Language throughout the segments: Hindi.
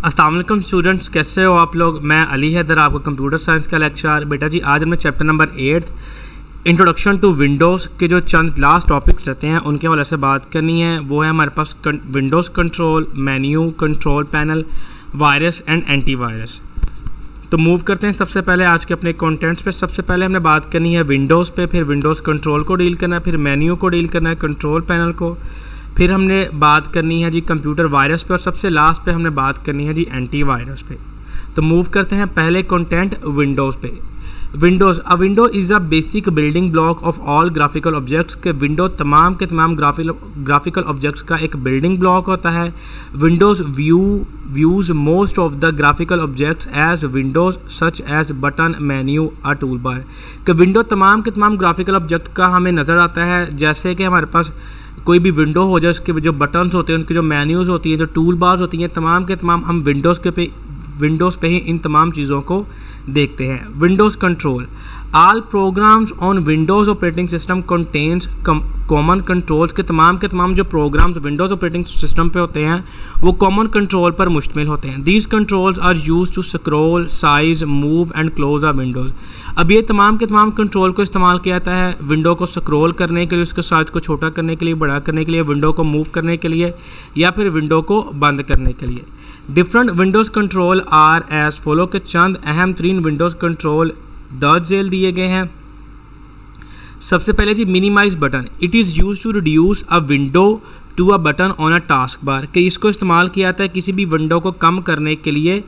अस्सलाम वालेकुम स्टूडेंट्स, कैसे हो आप लोग। मैं अली हैदर, आपका कंप्यूटर साइंस का लेक्चर। बेटा जी, आज हमने chapter number 8 introduction to Windows के जो चंद लास्ट टॉपिक्स रहते हैं उनके वाले से बात करनी है। वो है हमारे पास Windows control, menu, control panel, virus and antivirus. तो मूव करते हैं सबसे पहले आज के अपने कंटेंट्स पे। सबसे पहले हमने बात करनी है विंडोज़ पे, फिर विंडोज़ कंट्रोल को डील करना है, फिर मेन्यू को डील करना है, कंट्रोल पैनल को, फिर हमने बात करनी है जी कंप्यूटर वायरस पे, और सबसे लास्ट पे हमने बात करनी है जी एंटीवायरस पे। तो मूव करते हैं पहले कंटेंट विंडोज़ पे। अ window is a basic building block of all graphical objects के विंडो तमाम के तमाम ग्राफिकल ऑब्जेक्ट्स का एक बिल्डिंग ब्लॉक होता है। Windows views most of the graphical objects as windows such as button, menu, a tool bar. कि विंडो तमाम के तमाम ग्राफिकल ऑब्जेक्ट का हमें नज़र आता है, जैसे कि हमारे पास कोई भी विंडो हो जाए, उसके जो बटन्स होते हैं, उनकी जो मेन्यूज़ होती हैं, जो टूल बार्स होती हैं, तमाम के तमाम हम विंडोज़ पे ही इन तमाम चीज़ों को देखते हैं। Windows control, all programs on Windows operating system contains common controls. के तमाम जो प्रोग्राम्स विंडोज़ ऑपरेटिंग सिस्टम पे होते हैं वो कॉमन कंट्रोल पर मुश्तमिल होते हैं। These controls are use to scroll, size, move and close a windows. अब ये तमाम के तमाम कंट्रोल को इस्तेमाल किया जाता है विंडो को स्क्रॉल करने के लिए, उसके साइज़ को छोटा करने के लिए, बड़ा करने के लिए, विंडो को मूव करने के लिए, या फिर विंडो को बंद करने के लिए। Different Windows control are as follow के चंद अहम तरीन विंडोज़ कंट्रोल दर्ज झेल दिए गए हैं। सबसे पहले जी minimize button, it is use to reduce a window to a button on a task bar. कि इसको इस्तेमाल किया जाता है किसी भी विंडो को कम करने के लिए,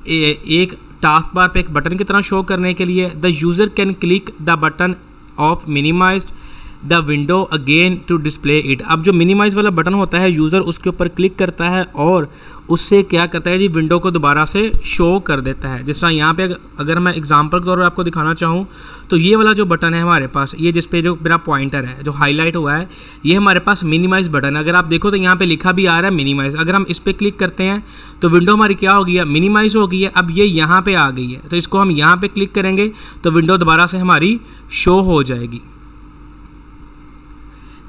एक टास्क बार पे एक बटन की तरह शो करने के लिए। The user can click the button of minimized the window again to display it. अब जो मिनिमाइज वाला बटन होता है, यूज़र उसके ऊपर क्लिक करता है और उससे क्या करता है जी, विंडो को दोबारा से शो कर देता है। जिस तरह यहाँ पे अगर मैं एग्जांपल के तौर पर आपको दिखाना चाहूँ तो ये वाला जो बटन है हमारे पास, ये जिस पे जो मेरा पॉइंटर है जो हाईलाइट हुआ है, ये हमारे पास मिनिमाइज बटन है। अगर आप देखो तो यहाँ पे लिखा भी आ रहा है मिनिमाइज। अगर हम इस पर क्लिक करते हैं तो विंडो हमारी क्या हो गई है, मिनिमाइज हो गई है। अब ये यहाँ पर आ गई है, तो इसको हम यहाँ पर क्लिक करेंगे तो विंडो दोबारा से हमारी शो हो जाएगी।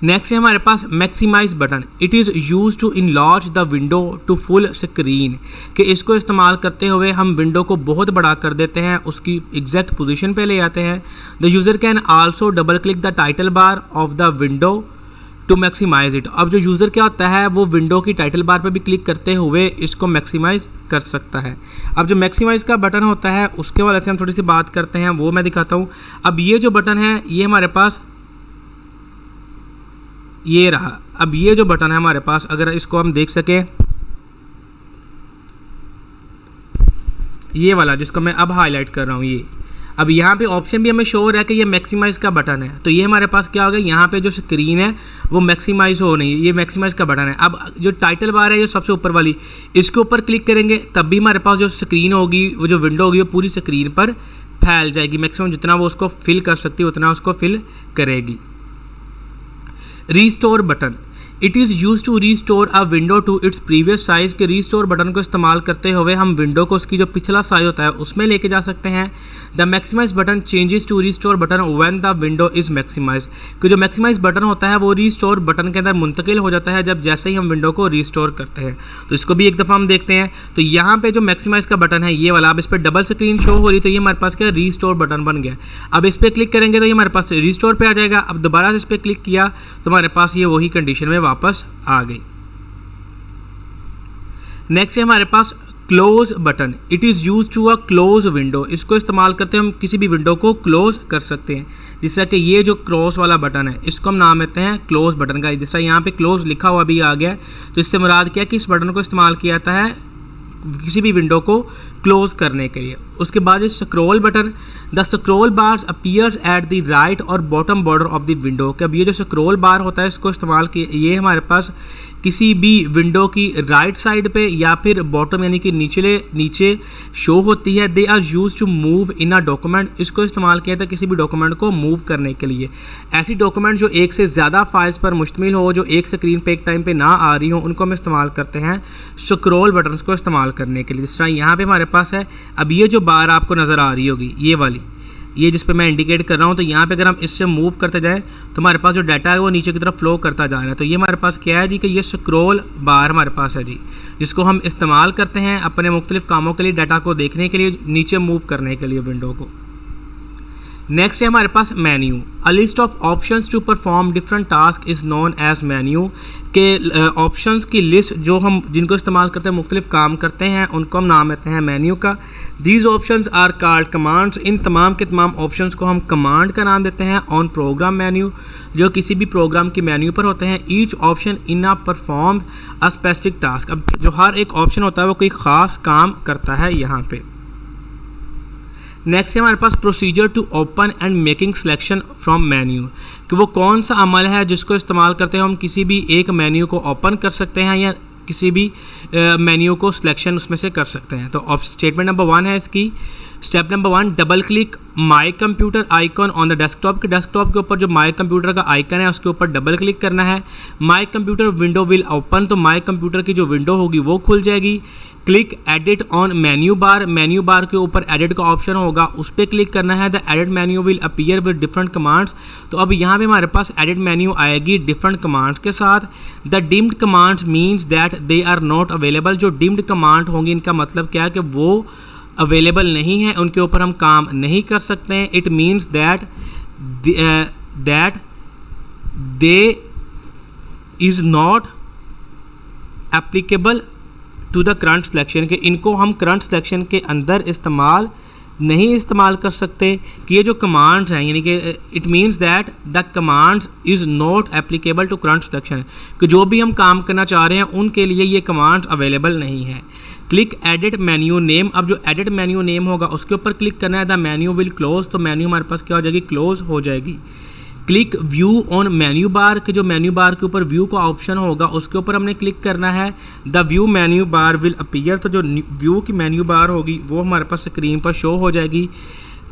नेक्स्ट है हमारे पास maximize button, it is use to enlarge the window to full screen. कि इसको इस्तेमाल करते हुए हम विंडो को बहुत बड़ा कर देते हैं, उसकी एग्जैक्ट पोजीशन पे ले आते हैं। The user can also double click the title bar of the window to maximize it. अब जो यूज़र क्या होता है वो विंडो की टाइटल बार पर भी क्लिक करते हुए इसको मैक्सिमाइज कर सकता है। अब जो मैक्सिमाइज का बटन होता है उसके वाले से हम थोड़ी सी बात करते हैं, वो मैं दिखाता हूँ। अब ये जो बटन है ये हमारे पास ये रहा। अब ये जो बटन है हमारे पास, अगर इसको हम देख सकें, ये वाला जिसको मैं अब हाईलाइट कर रहा हूँ, ये अब यहाँ पे ऑप्शन भी हमें शो हो रहा है कि ये मैक्सिमाइज का बटन है। तो ये हमारे पास क्या हो गया, यहाँ पे जो स्क्रीन है वो मैक्सिमाइज हो नहीं है, ये मैक्सिमाइज का बटन है। अब जो टाइटल बार है जो सबसे ऊपर वाली, इसके ऊपर क्लिक करेंगे तब भी हमारे पास जो स्क्रीन होगी, वो जो विंडो होगी, वो पूरी स्क्रीन पर फैल जाएगी। मैक्सिमम जितना वो उसको फिल कर सकती है उतना उसको फिल करेगी। Restore button, it is use to restore a window to its previous size. के रीस्टोर बटन को इस्तेमाल करते हुए हम विंडो को उसकी जो पिछला साइज होता है उसमें लेके जा सकते हैं। The maximize button changes to restore button when the window is maximize. कि जो मैक्सिमाइज बटन होता है वो रीस्टोर बटन के अंदर मुंतकिल हो जाता है जब जैसे ही हम विंडो को रीस्टोर करते हैं। तो इसको भी एक दफ़ा हम देखते हैं। तो यहाँ पे जो मैक्सिमाइज का बटन है ये वाला, अब इस पर डबल स्क्रीन शो हो रही, तो ये हमारे पास क्या रीस्टोर बटन बन गया। अब इस पर क्लिक करेंगे तो ये हमारे पास रीस्टोर पे आ जाएगा। अब दोबारा से इस पर क्लिक किया तो हमारे पास ये वही कंडीशन में वापस आ गई। नेक्स्ट है हमारे पास close button, it is use to a close window. इसको इस्तेमाल करते हम किसी भी विंडो को क्लोज कर सकते हैं। जिस तरह कि ये जो क्रॉस वाला बटन है इसको हम नाम देते हैं क्लोज बटन का। जिस तरह यहाँ पे क्लोज लिखा हुआ भी आ गया, तो इससे मुराद क्या है कि इस बटन को इस्तेमाल किया जाता है किसी भी विंडो को क्लोज करने के लिए। उसके बाद scroll button, the scroll bars appears at the right और bottom border of the window. कि अब ये जो स्क्रॉल बार होता है इसको इस्तेमाल किए, ये हमारे पास किसी भी विंडो की राइट साइड पे या फिर बॉटम यानी कि नीचे शो होती है। They are use to move in a document. इसको इस्तेमाल किया था किसी भी डॉक्यूमेंट को मूव करने के लिए। ऐसी डॉक्यूमेंट जो एक से ज़्यादा फाइल्स पर मुश्तमिल हो, जो एक स्क्रीन पे एक टाइम पे ना आ रही हो, उनको हम इस्तेमाल करते हैं स्क्रॉल बटन्स को इस्तेमाल करने के लिए। जिस तरह यहाँ पे हमारे पास है, अब ये जो बार आपको नज़र आ रही होगी ये वाली, ये जिस पे मैं इंडिकेट कर रहा हूँ, तो यहाँ पे अगर हम इससे मूव करते जाएँ तो हमारे पास जो डाटा है वो नीचे की तरफ फ्लो करता जा रहा है। तो ये हमारे पास क्या है जी कि ये स्क्रॉल बार हमारे पास है जी, जिसको हम इस्तेमाल करते हैं अपने मुख्तलिफ कामों के लिए, डाटा को देखने के लिए, नीचे मूव करने के लिए विंडो को। नेक्स्ट है हमारे पास menu. A list of options to perform different task is known as menu. के ऑप्शंस की लिस्ट जो हम जिनको इस्तेमाल करते हैं मुख्तलिफ काम करते हैं उनको हम नाम देते हैं मेन्यू का। These options are called commands. इन तमाम के तमाम ऑप्शंस को हम कमांड का नाम देते हैं ऑन प्रोग्राम मेन्यू, जो किसी भी प्रोग्राम के मेन्यू पर होते हैं। Each option in a perform a specific task. अब जो हर एक ऑप्शन होता है वो कोई ख़ास काम करता है यहाँ पे। नेक्स्ट है हमारे पास procedure to open and making selection from menu, कि वो कौन सा अमल है जिसको इस्तेमाल करते हैं हम किसी भी एक मेन्यू को ओपन कर सकते हैं या किसी भी मेन्यू को सिलेक्शन उसमें से कर सकते हैं। तो स्टेटमेंट नंबर 1 है इसकी। Step number 1, double click my computer icon on the desktop. के डेस्कटॉप के ऊपर जो माई कंप्यूटर का आइकन है उसके ऊपर डबल क्लिक करना है। My computer window will open, तो माई कंप्यूटर की जो विंडो होगी वो खुल जाएगी। Click edit on menu bar. Menu bar के ऊपर एडिट का ऑप्शन होगा, उस पर क्लिक करना है। The edit menu will appear with different commands. तो अब यहाँ पे हमारे पास एडिट मेन्यू आएगी डिफरेंट कमांड्स के साथ। The dimmed commands means that they are not available. जो डिम्ड कमांड होंगी इनका मतलब क्या है कि वो अवेलेबल नहीं है, उनके ऊपर हम काम नहीं कर सकते हैं। It means that they is not applicable to the current selection, के इनको हम करंट सिलेक्शन के अंदर नहीं इस्तेमाल कर सकते। कि ये जो कमांड्स हैं, यानी कि it means that the commands is not applicable to current selection, कि जो भी हम काम करना चाह रहे हैं उनके लिए ये कमांड्स अवेलेबल नहीं है। Click edit menu name. अब जो एडिट मेन्यू नेम होगा उसके ऊपर क्लिक करना है। द मेन्यू विल क्लोज, तो मेन्यू हमारे पास क्या हो जाएगी, क्लोज हो जाएगी। Click view on menu bar, के जो मेन्यू बार के ऊपर व्यू का ऑप्शन होगा उसके ऊपर हमने क्लिक करना है। The view menu bar will appear, तो जो व्यू की मेन्यू बार होगी वो हमारे पास स्क्रीन पर शो हो जाएगी।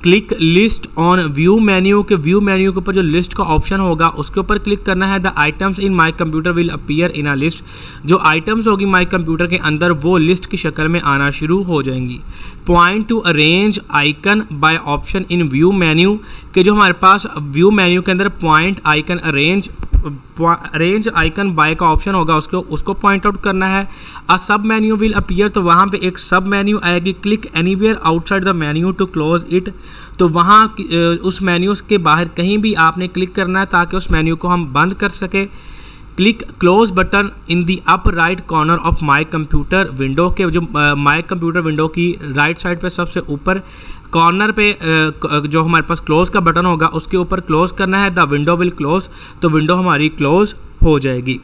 Click list on view menu, के व्यू मेन्यू के ऊपर जो लिस्ट का ऑप्शन होगा उसके ऊपर क्लिक करना है। The items in my computer will appear in a list, जो आइटम्स होगी माई कंप्यूटर के अंदर वो लिस्ट की शक्ल में आना शुरू हो जाएंगी। Point to arrange icon by option in view menu, के जो हमारे पास व्यू मेन्यू के अंदर point icon arrange icon by का ऑप्शन होगा उसको पॉइंट आउट करना है। अ सब मेन्यू विल अपीयर, तो वहाँ पे एक सब मेन्यू आएगी। Click anywhere outside the menu to close it, तो वहाँ उस मेन्यू के बाहर कहीं भी आपने क्लिक करना है ताकि उस मेन्यू को हम बंद कर सके। Click close button in the up right corner of my computer window, के जो माई कंप्यूटर विंडो की राइट साइड पे सबसे ऊपर कॉर्नर पे जो हमारे पास क्लोज का बटन होगा उसके ऊपर क्लोज करना है। द विंडो विल क्लोज, तो विंडो हमारी क्लोज हो जाएगी।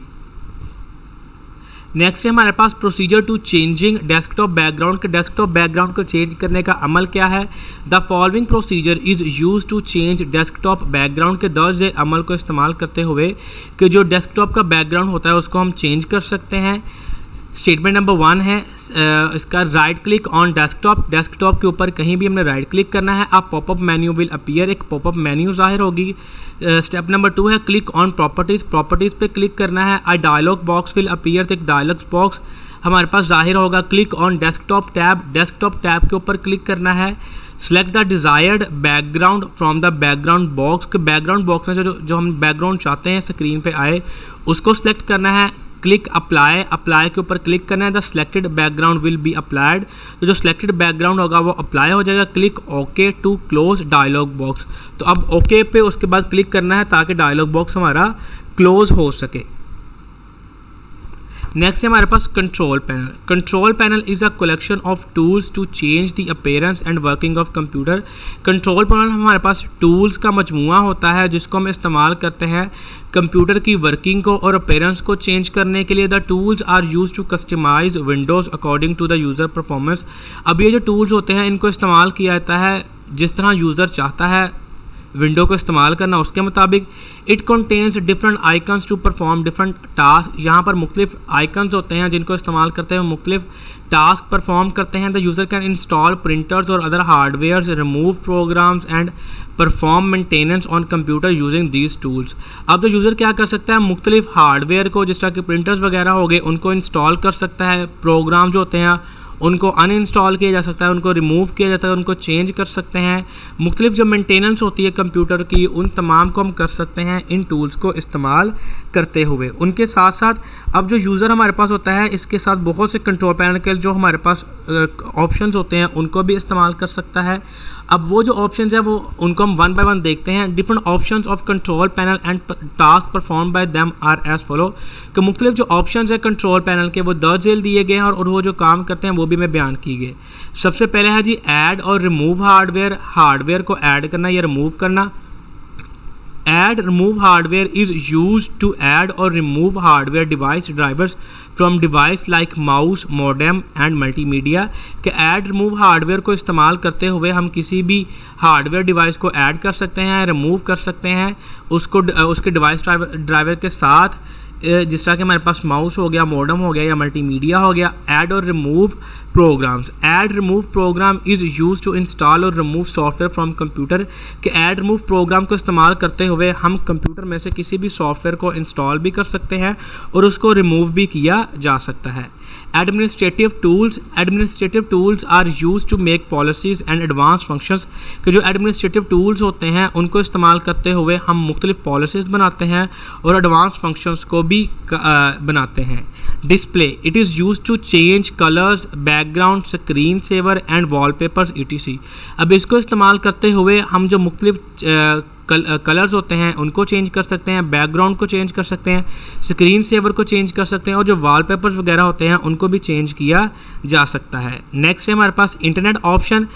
नेक्स्ट है हमारे पास procedure to changing desktop background, के डेस्कटॉप बैकग्राउंड को चेंज करने का अमल क्या है। The following procedure is use to change desktop background, के दर्ज अमल को इस्तेमाल करते हुए कि जो डेस्कटॉप का बैकग्राउंड होता है उसको हम चेंज कर सकते हैं। स्टेटमेंट नंबर 1 है इसका, right click on desktop. Desktop के ऊपर कहीं भी हमने राइट क्लिक करना है। अब पॉपअप मेन्यू विल अपीयर, एक पॉपअप मेन्यू जाहिर होगी। स्टेप नंबर 2 है क्लिक ऑन प्रॉपर्टीज़। प्रॉपर्टीज़ पे क्लिक करना है। A dialog box will appear, तो एक डायलॉग बॉक्स हमारे पास जाहिर होगा। Click on desktop tab. Desktop tab के ऊपर क्लिक करना है। Select the desired background from the background box, के बैकग्राउंड बॉक्स में जो हम बैकग्राउंड चाहते हैं स्क्रीन पे आए उसको सिलेक्ट करना है। Click apply. अप्लाई के ऊपर क्लिक करना है। The selected background will be applied, तो जो सिलेक्टेड बैकग्राउंड होगा वो अप्लाई हो जाएगा। Click okay to close dialog box, तो अब ओके पे उसके बाद क्लिक करना है ताकि डायलॉग बॉक्स हमारा क्लोज हो सके। नेक्स्ट है हमारे पास control panel. Control panel is a collection of tools to change the appearance and working of computer. Control panel हमारे पास टूल्स का मजमूआ होता है जिसको हम इस्तेमाल करते हैं कंप्यूटर की वर्किंग को और अपीयरेंस को चेंज करने के लिए। The tools are use to customize Windows according to the user performance. अब ये जो टूल्स होते हैं इनको इस्तेमाल किया जाता है जिस तरह यूज़र चाहता है विंडो को इस्तेमाल करना उसके मुताबिक। It contains different icons to perform different task. यहाँ पर मुख्तलिफ आइकन्स होते हैं जिनको इस्तेमाल करते हैं मुख्तलिफ टास्क परफॉर्म करते हैं। The user can install printers और other hardwares, remove programs and perform maintenance on computer using these tools. अब तो यूज़र क्या कर सकता है, मुख्तलिफ हार्डवेयर को जिस तरह के प्रिंटर्स वगैरह हो गए उनको इंस्टॉल कर सकता है। प्रोग्राम जो होते हैं उनको अनइंस्टॉल किया जा सकता है, उनको रिमूव किया जाता है, उनको चेंज कर सकते हैं। मुख्तलिफ जो मेंटेनेंस होती है कंप्यूटर की, उन तमाम को हम कर सकते हैं इन टूल्स को इस्तेमाल करते हुए। उनके साथ साथ अब जो यूज़र हमारे पास होता है, इसके साथ बहुत से कंट्रोल पैनल के जो हमारे पास ऑप्शंस होते हैं उनको भी इस्तेमाल कर सकता है। अब वो जो ऑप्शंस है वो उनको हम वन बाय वन देखते हैं। Different options of control panel and task perform by them are as follow, कि मुख्तलिफ जो ऑप्शंस है कंट्रोल पैनल के वो दर्ज झेल दिए गए हैं और वो जो काम करते हैं वो भी मैं बयान की गए। सबसे पहले है जी add or remove hardware, hardware को ऐड करना या रिमूव करना। Add remove hardware is used to add or remove hardware device drivers from device like mouse, modem and multimedia। कि add remove hardware को इस्तेमाल करते हुए हम किसी भी हार्डवेयर डिवाइस को ऐड कर सकते हैं, रिमूव कर सकते हैं उसको उसके डिवाइस ड्राइवर के साथ, जिस तरह के हमारे पास माउस हो गया, मॉडम हो गया या मल्टीमीडिया हो गया। Add or remove programs, add remove program is use to install or remove software from computer. कि ऐड रिमूव प्रोग्राम को इस्तेमाल करते हुए हम कंप्यूटर में से किसी भी सॉफ्टवेयर को इंस्टॉल भी कर सकते हैं और उसको रिमूव भी किया जा सकता है। Administrative tools are use to make policies and advance functions. कि जो एडमिनिस्ट्रेटिव टूल्स होते हैं उनको इस्तेमाल करते हुए हम मुख्तलिफ पॉलिसीज़ बनाते हैं और एडवांस फंक्शंस को भी बनाते हैं। Display, it is use to change colours, background, screen saver and wallpapers etc। अब इसको इस्तेमाल करते हुए हम जो मुख्तलिफ कलर्स होते हैं उनको चेंज कर सकते हैं, बैकग्राउंड को चेंज कर सकते हैं, स्क्रीन सेवर को चेंज कर सकते हैं और जो वॉलपेपर्स वगैरह होते हैं उनको भी चेंज किया जा सकता है। नेक्स्ट है हमारे पास internet option.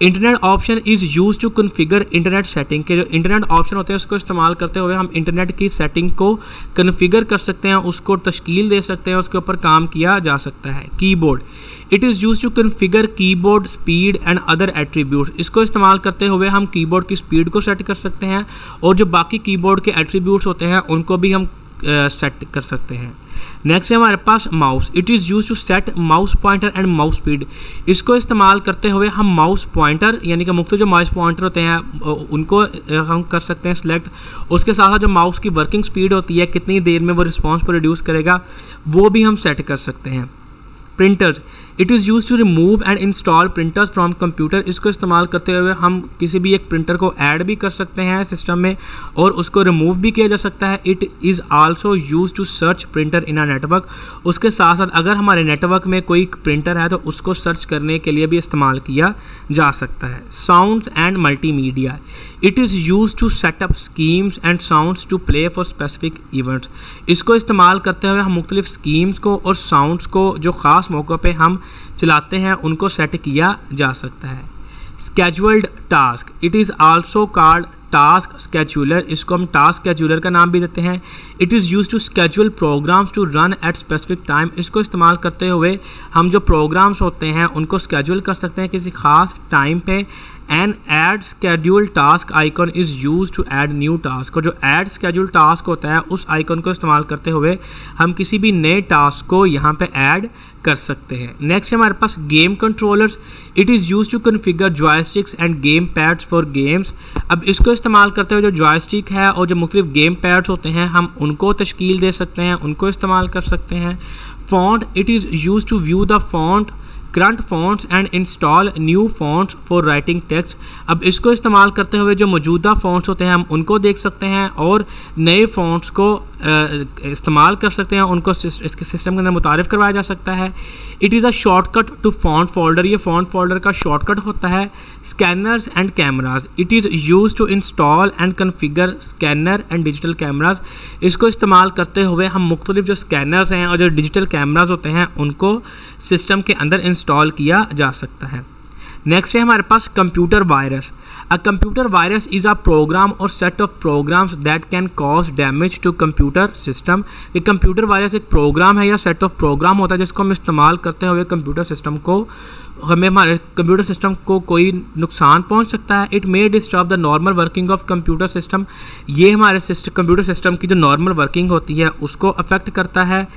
Internet option is use to configure internet setting. के जो इंटरनेट ऑप्शन होते हैं उसको इस्तेमाल करते हुए हम इंटरनेट की सेटिंग को कन्फिगर कर सकते हैं, उसको तश्कील दे सकते हैं, उसके ऊपर काम किया जा सकता है। Keyboard, it is use to configure keyboard speed and other attributes. इसको इस्तेमाल करते हुए हम कीबोर्ड की स्पीड को सेट कर सकते हैं और जो बाकी कीबोर्ड के एट्रीब्यूट्स होते हैं उनको भी हम सेट कर सकते हैं। नेक्स्ट है हमारे पास mouse. It is use to set mouse pointer and mouse speed. इसको इस्तेमाल करते हुए हम माउस पॉइंटर यानी कि मुख्तलिफ जो माउस पॉइंटर होते हैं उनको हम कर सकते हैं सिलेक्ट। उसके साथ साथ जो माउस की वर्किंग स्पीड होती है, कितनी देर में वो रिस्पॉन्स प्रोड्यूस करेगा, वो भी हम सेट कर सकते हैं। Printers, it is use to remove and install printers from computer. इसको इस्तेमाल करते हुए हम किसी भी एक प्रिंटर को ऐड भी कर सकते हैं सिस्टम में और उसको रिमूव भी किया जा सकता है। It is also use to search printer in a network. उसके साथ साथ अगर हमारे नेटवर्क में कोई प्रिंटर है तो उसको सर्च करने के लिए भी इस्तेमाल किया जा सकता है। Sounds and multimedia, it is use to set up schemes and sounds to play for specific events. इसको इस्तेमाल करते हुए हम मुख्तलिफ स्कीम्स को और साउंड्स को जो ख़ास मौक़ों पे हम चलाते हैं उनको सेट किया जा सकता है। Scheduled task, it is also called task scheduler. इसको हम टास्क स्केड्यूलर का नाम भी देते हैं। It is use to schedule programs to run at specific time. इसको इस्तेमाल करते हुए हम जो प्रोग्राम्स होते हैं उनको स्केड्यूल कर सकते हैं किसी ख़ास टाइम पे। An add schedule task icon is use to add new task. और जो ऐड स्केड्यूल टास्क होता है उस आइकन को इस्तेमाल करते हुए हम किसी भी नए टास्क को यहाँ पे ऐड कर सकते हैं। नेक्स्ट है हमारे पास game controllers. It is use to configure joysticks and game pads for games. अब इसको इस्तेमाल करते हुए जो जॉयस्टिक है और जो मुख्तलिफ गेम पैड्स होते हैं हम उनको तश्कील दे सकते हैं, उनको इस्तेमाल कर सकते हैं। Font, it is use to view the font current fonts and install new fonts for writing text. अब इसको इस्तेमाल करते हुए जो मौजूदा फॉन्ट्स होते हैं हम उनको देख सकते हैं और नए फॉन्ट्स को इस्तेमाल कर सकते हैं, उनको इसके सिस्टम के अंदर मुतारिफ़ करवाया जा सकता है। It is a shortcut to font folder. ये फॉन्ट फोल्डर का शॉर्टकट होता है। Scanners and cameras, it is use to install and configure scanner and digital cameras. इसको इस्तेमाल करते हुए हम मुख्तलिफ जो स्कैनर्स हैं और जो डिजिटल कैमराज होते हैं उनको सिस्टम के अंदर इंस्टॉल किया जा सकता है। नेक्स्ट है हमारे पास computer virus. A computer virus is a program और set of programs that can cause damage to computer system. ये कंप्यूटर वायरस एक प्रोग्राम है या सेट ऑफ प्रोग्राम होता है जिसको हम इस्तेमाल करते हुए कंप्यूटर सिस्टम को हमारे कंप्यूटर सिस्टम को कोई नुकसान पहुंच सकता है। It may disturb the normal working of computer system. ये हमारे कंप्यूटर सिस्टम की जो नॉर्मल वर्किंग होती है उसको अफेक्ट करता है।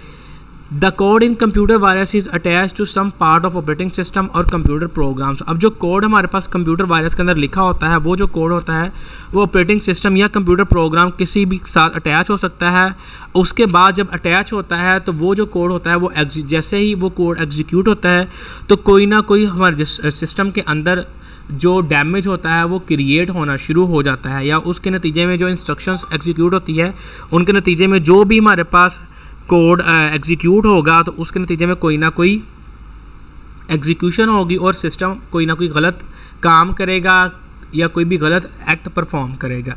The code in computer virus is attach to some part of operating system or computer programs. अब जो कोड हमारे पास कंप्यूटर वायरस के अंदर लिखा होता है, वो जो कोड होता है वो ऑपरेटिंग सिस्टम या कंप्यूटर प्रोग्राम किसी भी साथ अटैच हो सकता है। उसके बाद जब अटैच होता है तो वो जो कोड होता है वो जैसे ही वो कोड एग्जीक्यूट होता है तो कोई ना कोई हमारे सिस्टम के अंदर जो डैमेज होता है वो क्रिएट होना शुरू हो जाता है, या उसके नतीजे में जो इंस्ट्रक्शंस एग्जीक्यूट होती है उनके नतीजे में जो भी हमारे पास कोड एग्जीक्यूट होगा तो उसके नतीजे में कोई ना कोई एग्जीक्यूशन होगी और सिस्टम कोई ना कोई गलत काम करेगा या कोई भी गलत एक्ट परफॉर्म करेगा।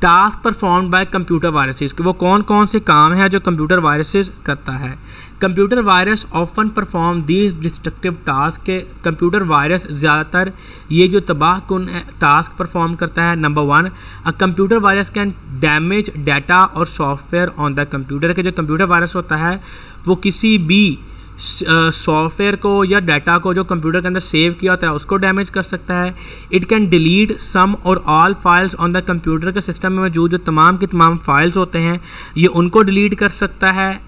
Task perform bye computer viruses, वो कौन कौन से काम हैं जो कंप्यूटर वायरसेस करता है। Computer virus often perform these destructive task के कंप्यूटर वायरस ज़्यादातर ये जो तबाहकुन टास्क परफॉर्म करता है। Number 1, a computer virus can damage data और सॉफ्टवेयर ऑन द कंप्यूटर के जो कंप्यूटर वायरस होता है वो किसी भी सॉफ्टवेयर को या डाटा को जो कंप्यूटर के अंदर सेव किया होता है उसको डैमेज कर सकता है। इट कैन डिलीट सम और all files on the computer के सिस्टम में मौजूद जो तमाम की तमाम फाइल्स होते हैं ये उनको डिलीट कर सकता है।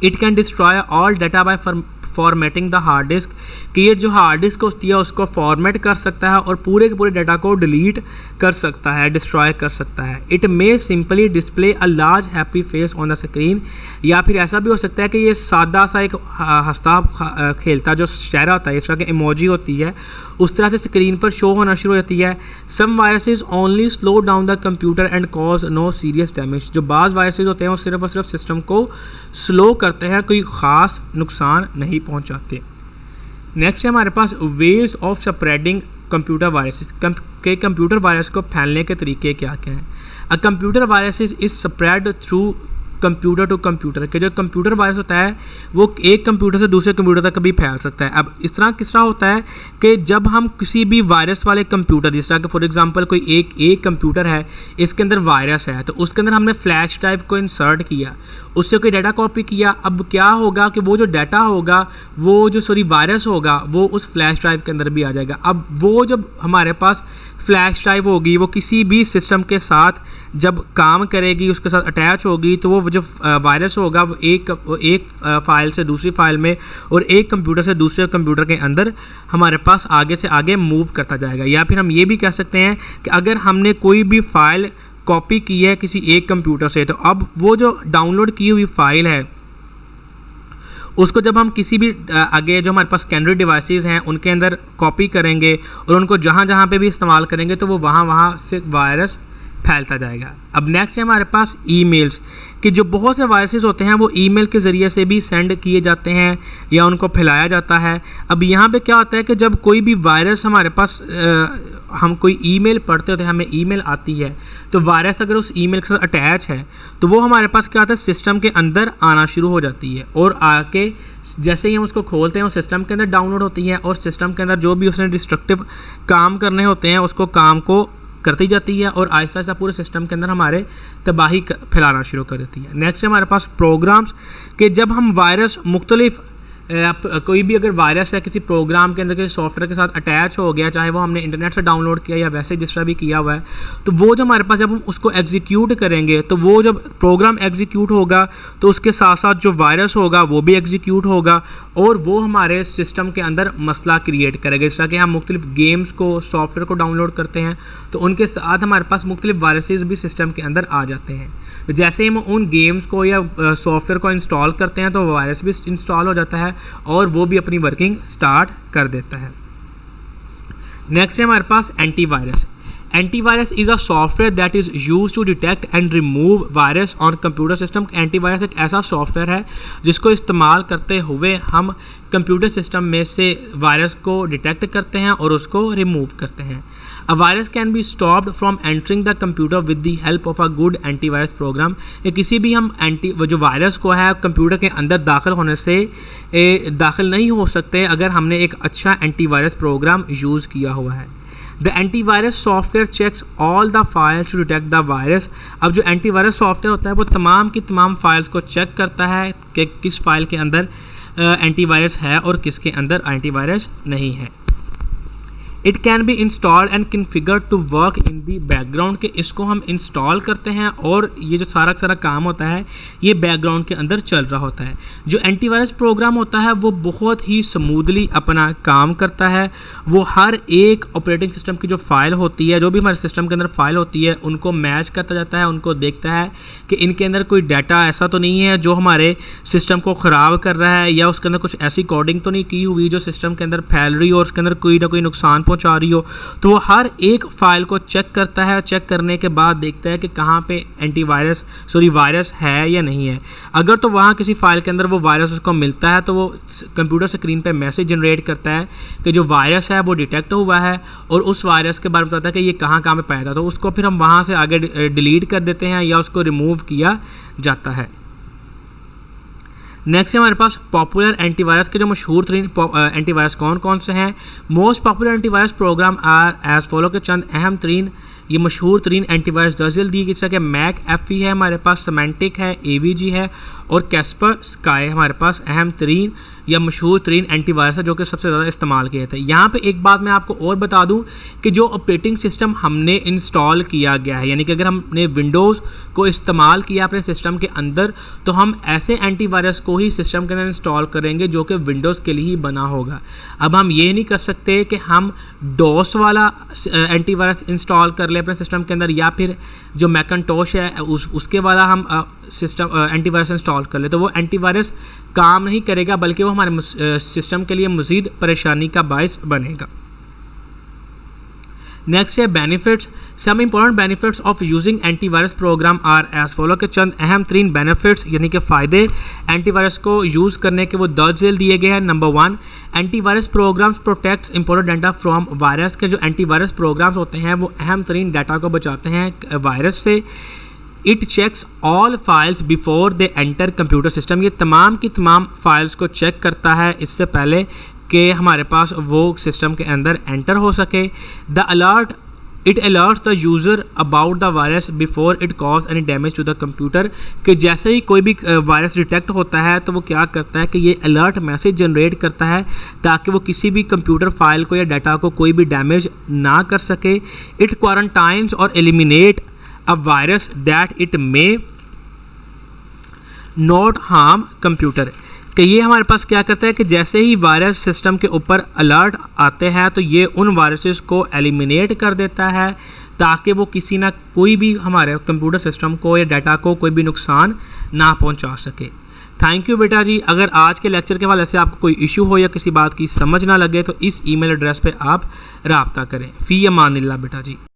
It can destroy all data by formatting the hard disk, कि ये जो हार्ड डिस्क होती है उसको फॉर्मेट कर सकता है और पूरे के पूरे डाटा को डिलीट कर सकता है, डिस्ट्रॉय कर सकता है। It may simply display a large happy face on the screen, या फिर ऐसा भी हो सकता है कि ये सादा सा एक हंसता खेलता जो चेहरा होता है, इस तरह की इमोजी होती है, उस तरह से स्क्रीन पर शो होना शुरू हो जाती है। Some viruses only slow down the computer and cause no serious damage, जो बाज़ वायरसेस होते हैं वो सिर्फ और सिर्फ सिस्टम को स्लो करते हैं, कोई ख़ास नुकसान नहीं पहुंचाते। नेक्स्ट है हमारे पास ways of spreading computer viruses, के कंप्यूटर वायरस को फैलने के तरीके क्या क्या हैं। A computer viruses is spread through computer to computer, के जो कंप्यूटर वायरस होता है वो एक कंप्यूटर से दूसरे कंप्यूटर तक भी फैल सकता है। अब इस तरह किस तरह होता है कि जब हम किसी भी वायरस वाले कंप्यूटर, जिस तरह कि फॉर एग्जांपल कोई एक कंप्यूटर है, इसके अंदर वायरस है, तो उसके अंदर हमने फ्लैश ड्राइव को इंसर्ट किया, उससे कोई डाटा कॉपी किया। अब क्या होगा कि वो जो डाटा होगा वो जो वायरस होगा वो उस फ्लैश ड्राइव के अंदर भी आ जाएगा। अब वो जब हमारे पास फ्लैश ड्राइव होगी वो किसी भी सिस्टम के साथ जब काम करेगी, उसके साथ अटैच होगी, तो वो जो वायरस होगा वो एक फ़ाइल से दूसरी फ़ाइल में और एक कंप्यूटर से दूसरे कंप्यूटर के अंदर हमारे पास आगे से आगे मूव करता जाएगा। या फिर हम ये भी कह सकते हैं कि अगर हमने कोई भी फ़ाइल कॉपी की है किसी एक कंप्यूटर से, तो अब वो जो डाउनलोड की हुई फ़ाइल है उसको जब हम किसी भी आगे जो हमारे पास सेकेंडरी डिवाइसेस हैं उनके अंदर कॉपी करेंगे और उनको जहाँ जहाँ पे भी इस्तेमाल करेंगे तो वो वहाँ से वायरस फैलता जाएगा। अब नेक्स्ट है हमारे पास ईमेल्स, कि जो बहुत से वायरसेस होते हैं वो ईमेल के ज़रिए से भी सेंड किए जाते हैं या उनको फैलाया जाता है। अब यहाँ पे क्या होता है कि जब कोई भी वायरस हमारे पास हम कोई ईमेल पढ़ते होते हैं, हमें ईमेल आती है, तो वायरस अगर उस ईमेल के साथ अटैच है तो वो हमारे पास क्या होता है सिस्टम के अंदर आना शुरू हो जाती है और आके जैसे ही हम उसको खोलते हैं वो सिस्टम के अंदर डाउनलोड होती है और सिस्टम के अंदर जो भी उसने डिस्ट्रक्टिव काम करने होते हैं उसको काम को करती जाती है और आहिस्ता आहिस्ता पूरे सिस्टम के अंदर हमारे तबाही फैलाना शुरू कर देती है। नेक्स्ट है हमारे पास प्रोग्राम्स, कि जब हम वायरस मुख्तलिफ कोई भी अगर वायरस है किसी प्रोग्राम के अंदर किसी सॉफ्टवेयर के साथ अटैच हो गया, चाहे वो हमने इंटरनेट से डाउनलोड किया या वैसे जिस तरह भी किया हुआ है, तो वो जो हमारे पास जब हम उसको एग्जीक्यूट करेंगे तो वो जब प्रोग्राम एग्जीक्यूट होगा तो उसके साथ साथ जो वायरस होगा वो भी एग्जीक्यूट होगा और वो हमारे सिस्टम के अंदर मसला क्रिएट करेगा। जिस तरह कि हम मुख्तलिफ गेम्स को सॉफ्टवेयर को डाउनलोड करते हैं तो उनके साथ हमारे पास मुख्तलिफ वायरसेस भी सिस्टम के अंदर आ जाते हैं। तो जैसे ही हम उन गेम्स को या सॉफ्टवेयर को इंस्टॉल करते हैं तो वायरस भी इंस्टॉल हो जाता है और वो भी अपनी वर्किंग स्टार्ट कर देता है। नेक्स्ट है हमारे पास antivirus. Antivirus is a software that is use to detect and remove virus on computer system. Antivirus एक ऐसा सॉफ्टवेयर है जिसको इस्तेमाल करते हुए हम कंप्यूटर सिस्टम में से वायरस को डिटेक्ट करते हैं और उसको रिमूव करते हैं। A virus can be stopped from entering the computer with the help of a good antivirus program. या किसी भी हम जो वायरस को है कंप्यूटर के अंदर दाखिल होने से दाखिल नहीं हो सकते अगर हमने एक अच्छा एंटीवायरस प्रोग्राम यूज़ किया हुआ है। The antivirus software checks all the files to detect the virus. अब जो एंटीवायरस सॉफ्टवेयर होता है वो तमाम की तमाम फाइल्स को चेक करता है कि किस फाइल के अंदर एंटीवायरस है और किसके अंदर एंटीवायरस नहीं है। It can be installed and configure to work in the background, के इसको हम इंस्टॉल करते हैं और ये जो सारा सारा काम होता है ये बैकग्राउंड के अंदर चल रहा होता है। जो एंटीवायरस प्रोग्राम होता है वो बहुत ही स्मूथली अपना काम करता है, वो हर एक ऑपरेटिंग सिस्टम की जो फाइल होती है, जो भी हमारे सिस्टम के अंदर फाइल होती है, उनको मैच करता जाता है, उनको देखता है कि इनके अंदर कोई डाटा ऐसा तो नहीं है जो हमारे सिस्टम को ख़राब कर रहा है, या उसके अंदर कुछ ऐसी कोडिंग तो नहीं की हुई जो सिस्टम के अंदर फैल रही हो और उसके अंदर कोई ना कोई नुकसान पहुंचा रही हो। तो वो हर एक फ़ाइल को चेक करता है, चेक करने के बाद देखता है कि कहाँ पे वायरस है या नहीं है। अगर तो वहाँ किसी फ़ाइल के अंदर वो वायरस उसको मिलता है तो वो कंप्यूटर स्क्रीन पे मैसेज जनरेट करता है कि जो वायरस है वो डिटेक्ट हुआ है, और उस वायरस के बारे में बताता है कि ये कहाँ पे पाया था। तो उसको फिर हम वहाँ से आगे डिलीट कर देते हैं या उसको रिमूव किया जाता है। नेक्स्ट है हमारे पास पॉपुलर एंटीवायरस के जो मशहूर तरीन एंटीवायरस कौन कौन से हैं। Most popular antivirus program are as follow के चंद अहम तरीन ये मशहूर तरीन एंटीवायरस दर्ज दी किस तरह के मैक एफई है हमारे पास, सिमेंटिक है, एवीजी है और कैस्पर स्काई हमारे पास अहम तरीन या मशहूर तरीन एंटीवायरस है जो कि सबसे ज़्यादा इस्तेमाल किए थे। यहाँ पे एक बात मैं आपको और बता दूँ कि जो ऑपरेटिंग सिस्टम हमने इंस्टॉल किया गया है, यानी कि अगर हमने विंडोज़ को इस्तेमाल किया अपने सिस्टम के अंदर तो हम ऐसे एंटीवायरस को ही सिस्टम के अंदर इंस्टॉल करेंगे जो कि विंडोज़ के लिए ही बना होगा। अब हम ये नहीं कर सकते कि हम डॉस वाला एंटीवायरस इंस्टॉल कर ले अपने सिस्टम के अंदर, या फिर जो मैकिन्टोश है उसके वाला हम सिस्टम एंटीवायरस इंस्टॉल कर ले, तो वो एंटीवायरस काम नहीं करेगा बल्कि वो हमारे सिस्टम के लिए मज़ीद परेशानी का बायस बनेगा। नेक्स्ट है benefits. Some important benefits of using antivirus program are as follow के चंद अहम तरीन बेनिफिट्स यानी कि फ़ायदे एंटीवायरस को यूज़ करने के वो दर्ज झेल दिए गए हैं। Number 1, antivirus programs protects important data from virus के जो एंटीवायरस प्रोग्राम्स होते हैं वो अहम तरीन डाटा को बचाते हैं वायरस से। It checks all files before they enter computer system, ये तमाम की तमाम फाइल्स को चेक करता है इससे पहले कि हमारे पास वो सिस्टम के अंदर एंटर हो सके। It alerts the user about the virus before it cause any damage to the computer, कि जैसे ही कोई भी वायरस डिटेक्ट होता है तो वो क्या करता है कि ये अलर्ट मैसेज जनरेट करता है ताकि वो किसी भी कंप्यूटर फाइल को या डाटा को कोई भी डैमेज ना कर सके। इट क्वारंटाइंस और eliminate a virus that it may not harm computer, कि ये हमारे पास क्या करता है कि जैसे ही वायरस सिस्टम के ऊपर अलर्ट आते हैं तो ये उन वायरसेस को एलिमिनेट कर देता है ताकि वो किसी ना कोई भी हमारे कंप्यूटर सिस्टम को या डाटा को कोई भी नुकसान ना पहुंचा सके। थैंक यू बेटा जी। अगर आज के लेक्चर के हवाले से आपको कोई इशू हो या किसी बात की समझ ना लगे तो इस ईमेल एड्रेस पे आप रब्ता करें। फ़ी अमानिल्लाह बेटा जी।